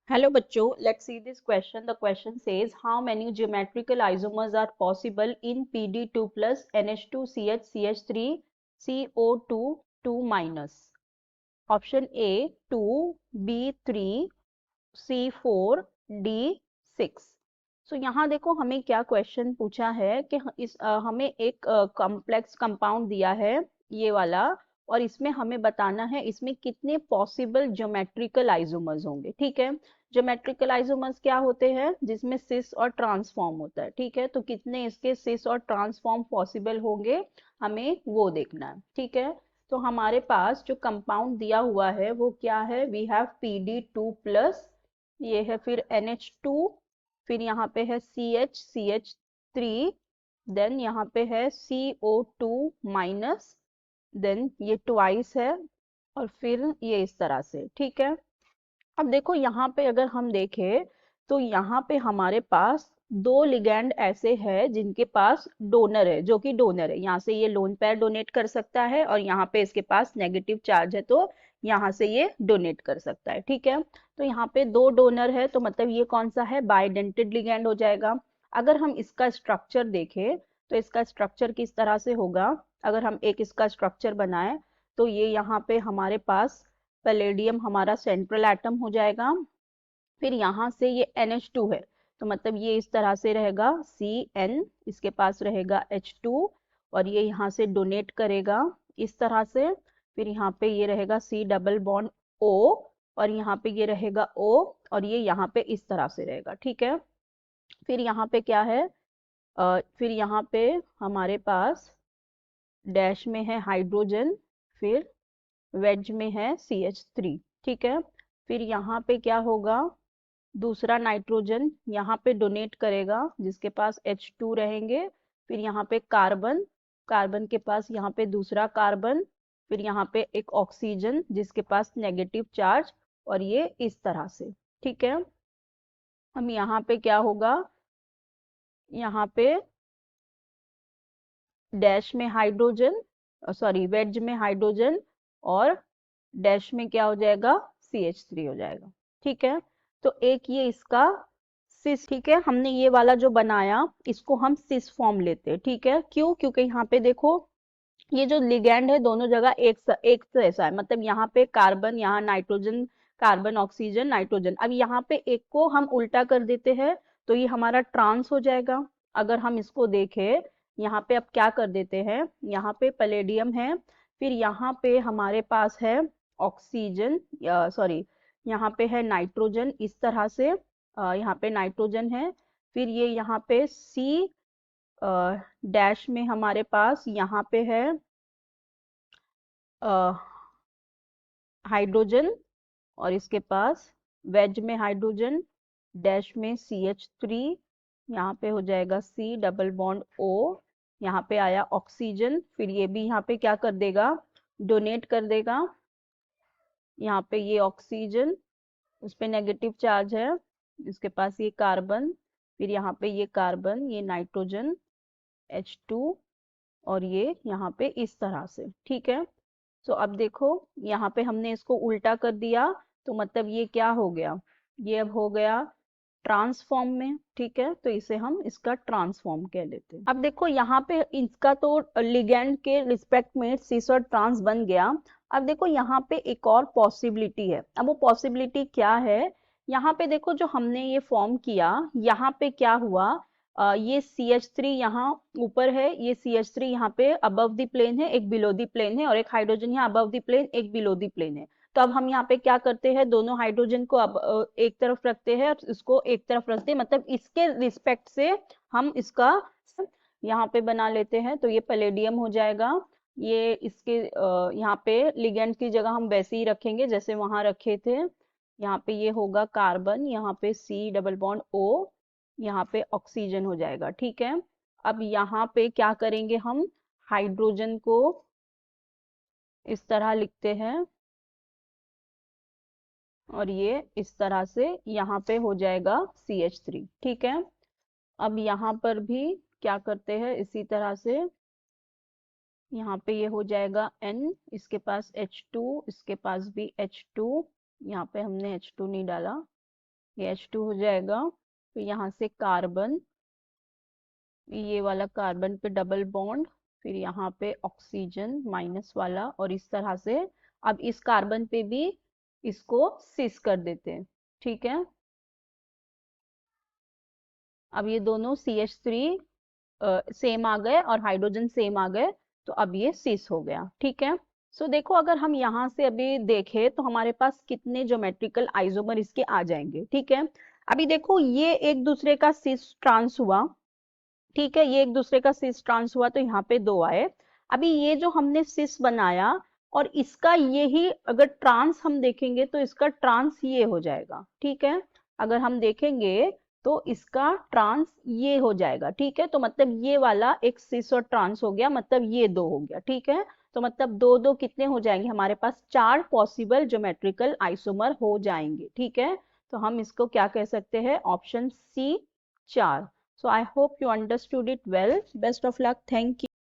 Hello bachcho, let's see this question. The question says how many geometrical isomers are possible in PD2 plus NH2CH CH3 CO2 2 minus. Option A 2, B 3, C 4, D 6. So यहाँ देखो हमें क्या question पूछा है कि हमें एक complex compound दिया है ये वाला, और इसमें हमें बताना है इसमें कितने पॉसिबल ज्योमेट्रिकल आइसोमर्स होंगे। ठीक है, ज्योमेट्रिकल आइसोमर्स क्या होते हैं? जिसमें सिस और ट्रांसफॉर्म होता है। ठीक है, तो कितने इसके सिस और ट्रांसफॉर्म पॉसिबल होंगे हमें वो देखना है। ठीक है, तो हमारे पास जो कंपाउंड दिया हुआ है वो क्या है? वी हैव PD2 प्लस, ये है फिर NH2, फिर यहाँ पे है CH3, देन यहाँ पे है CO2 माइनस, देन ये ट्वाइस है, और फिर ये इस तरह से। ठीक है, अब देखो यहाँ पे अगर हम देखें तो यहाँ पे हमारे पास दो लिगैंड ऐसे हैं जिनके पास डोनर है, जो कि डोनर है। यहाँ से ये लोन पेयर डोनेट कर सकता है, और यहाँ पे इसके पास नेगेटिव चार्ज है तो यहाँ से ये डोनेट कर सकता है। ठीक है, तो यहाँ पे दो डोनर है, तो मतलब ये कौन सा है? बाइडेंटेड लिगैंड हो जाएगा। अगर हम इसका स्ट्रक्चर देखें तो इसका स्ट्रक्चर किस तरह से होगा? अगर हम एक इसका स्ट्रक्चर बनाए तो ये यहाँ पे हमारे पास पैलेडियम हमारा सेंट्रल एटम हो जाएगा, फिर यहाँ से ये NH2 है, तो मतलब ये इस तरह से रहेगा CN, इसके पास रहेगा H2, और ये यहाँ से डोनेट करेगा इस तरह से। फिर यहाँ पे ये रहेगा C डबल बॉन्ड O, और यहाँ पे ये रहेगा O, और ये यहाँ पे इस तरह से रहेगा। ठीक है, फिर यहाँ पे क्या है? फिर यहाँ पे हमारे पास डैश में है हाइड्रोजन, फिर वेज में है CH3। ठीक है, फिर यहाँ पे क्या होगा? दूसरा नाइट्रोजन यहाँ पे डोनेट करेगा जिसके पास H2 रहेंगे, फिर यहाँ पे कार्बन, कार्बन के पास यहाँ पे दूसरा कार्बन, फिर यहाँ पे एक ऑक्सीजन जिसके पास नेगेटिव चार्ज, और ये इस तरह से। ठीक है, हम यहाँ पे क्या होगा? यहाँ पे डैश में हाइड्रोजन, सॉरी वेज में हाइड्रोजन, और डैश में क्या हो जाएगा? CH3 हो जाएगा। ठीक है, तो एक ये इसका सिस। ठीक है, हमने ये वाला जो बनाया इसको हम सिस फॉर्म लेते हैं। ठीक है, क्यों? क्योंकि यहाँ पे देखो ये जो लिगैंड है दोनों जगह एक जैसा है, मतलब यहाँ पे कार्बन, यहाँ नाइट्रोजन, कार्बन ऑक्सीजन नाइट्रोजन। अब यहाँ पे एक को हम उल्टा कर देते हैं तो ये हमारा ट्रांस हो जाएगा। अगर हम इसको देखें, यहाँ पे अब क्या कर देते हैं? यहाँ पे पैलेडियम है, फिर यहाँ पे हमारे पास है ऑक्सीजन, सॉरी यहाँ पे है नाइट्रोजन इस तरह से, यहाँ पे नाइट्रोजन है, फिर ये यहाँ पे C डैश में हमारे पास यहाँ पे है हाइड्रोजन, और इसके पास वेज में हाइड्रोजन, डैश में CH3, यहाँ पे हो जाएगा C डबल बॉन्ड O, यहाँ पे आया ऑक्सीजन, फिर ये भी यहाँ पे क्या कर देगा? डोनेट कर देगा। यहाँ पे ये ऑक्सीजन, उस पे नेगेटिव चार्ज है, इसके पास ये कार्बन, फिर यहाँ पे ये कार्बन, ये नाइट्रोजन H2, और ये यहाँ पे इस तरह से। ठीक है, तो अब देखो यहाँ पे हमने इसको उल्टा कर दिया, तो मतलब ये क्या हो गया? ये अब हो गया ट्रांसफॉर्म में। ठीक है, तो इसे हम इसका ट्रांसफॉर्म कह लेते हैं। अब देखो यहाँ पे इसका तो लिगैंड के रिस्पेक्ट में सिस और ट्रांस बन गया। अब देखो यहाँ पे एक और पॉसिबिलिटी है। अब वो पॉसिबिलिटी क्या है? यहाँ पे देखो जो हमने ये फॉर्म किया, यहाँ पे क्या हुआ? ये CH3 यहाँ ऊपर है, ये CH3 यहाँ पे अबव द प्लेन है, एक बिलो द प्लेन है, और एक हाइड्रोजन यहाँ अबव द प्लेन, एक बिलो द प्लेन है। तो अब हम यहाँ पे क्या करते हैं? दोनों हाइड्रोजन को अब एक तरफ रखते हैं और इसको एक तरफ रखते हैं, मतलब इसके रिस्पेक्ट से हम इसका यहाँ पे बना लेते हैं, तो ये पैलेडियम हो जाएगा। ये इसके यहाँ पे लिगेंड की जगह हम वैसे ही रखेंगे जैसे वहां रखे थे। यहाँ पे ये होगा कार्बन, यहाँ पे C डबल बॉन्ड O, यहाँ पे ऑक्सीजन हो जाएगा। ठीक है, अब यहाँ पे क्या करेंगे? हम हाइड्रोजन को इस तरह लिखते हैं, और ये इस तरह से यहाँ पे हो जाएगा CH3। ठीक है, अब यहाँ पर भी क्या करते हैं? इसी तरह से यहाँ पे ये हो जाएगा N, इसके पास H2, इसके पास भी H2, यहाँ पे हमने H2 नहीं डाला, ये H2 हो जाएगा, फिर यहाँ से कार्बन, ये वाला कार्बन पे डबल बॉन्ड, फिर यहाँ पे ऑक्सीजन माइनस वाला, और इस तरह से अब इस कार्बन पे भी इसको सिस कर देते हैं। ठीक है, अब ये दोनों CH3 सेम आ गए और हाइड्रोजन सेम आ गए, तो अब ये सिस हो गया। ठीक है, सो देखो अगर हम यहाँ से अभी देखें तो हमारे पास कितने ज्योमेट्रिकल आइसोमर इसके आ जाएंगे। ठीक है, अभी देखो ये एक दूसरे का सिस ट्रांस हुआ, ठीक है, ये एक दूसरे का सिस ट्रांस हुआ तो यहाँ पे दो आए। अभी ये जो हमने सिस बनाया और इसका यही अगर ट्रांस हम देखेंगे तो इसका ट्रांस ये हो जाएगा। ठीक है, अगर हम देखेंगे तो इसका ट्रांस ये हो जाएगा। ठीक है, तो मतलब ये वाला एक सिस और ट्रांस हो गया, मतलब ये दो हो गया। ठीक है, तो मतलब दो दो कितने हो जाएंगे, हमारे पास चार पॉसिबल ज्योमेट्रिकल आइसोमर हो जाएंगे। ठीक है, तो हम इसको क्या कह सकते हैं, ऑप्शन सी, चार। So I hope you understood it well. Best of luck. Thank you.